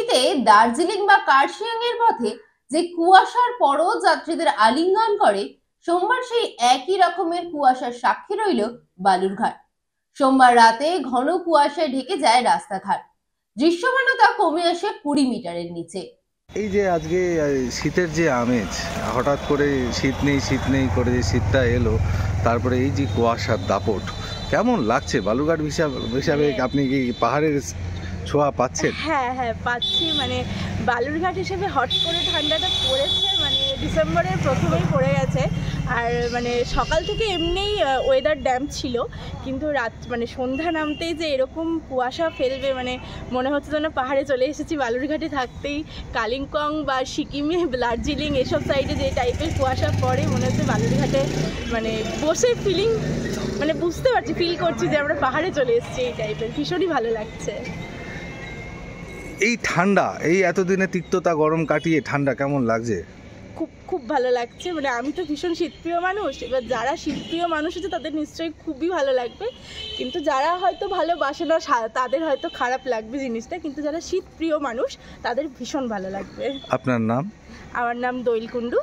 শীতে দার্জিলিং বা কার্শিয়াং এর পথে যে কুয়াশার পরও যাত্রীদের আলিঙ্গন করে, সোমবার সেই একই রকমের কুয়াশার সাক্ষী রইল বালুরঘাট। সোমবার রাতে ঘন কুয়াশায় ঢেকে যায় রাস্তাঘাট, দৃশ্যমানতা কমে আসে 20 মিটারের নিচে। এই যে আজকে শীতের যে আমেজ, হঠাৎ করে শীত নেই করে যে শীতটা এলো, তারপরে এই যে কুয়াশার দাপট, কেমন লাগছে বালুরঘাট হিসাবে? আপনি কি পাহাড়ের ছোঁয়া পাচ্ছেন? হ্যাঁ হ্যাঁ পাচ্ছি, মানে বালুরঘাট হিসেবে হট করে ঠান্ডাটা পড়েছে, মানে ডিসেম্বরের প্রথমেই পড়ে গেছে। আর মানে সকাল থেকে এমনিই ওয়েদার ড্যাম্প ছিল, কিন্তু রাত মানে সন্ধ্যা নামতেই যে এরকম কুয়াশা ফেলবে, মানে মনে হচ্ছে যেন পাহাড়ে চলে এসেছি। বালুরঘাটে থাকতেই কালিম্পং বা সিকিমে, দার্জিলিং এসব সাইডে যে টাইপের কুয়াশা পড়ে, মনে হচ্ছে বালুরঘাটে মানে বসে ফিলিং, মানে বুঝতে পারছি, ফিল করছি যে আমরা পাহাড়ে চলে এসেছি। এই টাইপের ভীষণই ভালো লাগছে। এই ঠান্ডা, এই এতদিনে তিক্ততা গরম কাটিয়ে ঠান্ডা কেমন লাগছে? খুব খুব ভালো লাগছে। মানে আমি তো ভীষণ শীতপ্রিয় মানুষ, এবার যারা শীতপ্রিয় মানুষ আছে তাদের নিশ্চয়ই খুবই ভালো লাগবে, কিন্তু যারা হয়তো ভালোবাসে না তাদের হয়তো খারাপ লাগবে জিনিসটা, কিন্তু যারা শীতপ্রিয় মানুষ তাদের ভীষণ ভালো লাগবে। আপনার নাম? আমার নাম দোয়েল কুণ্ডু।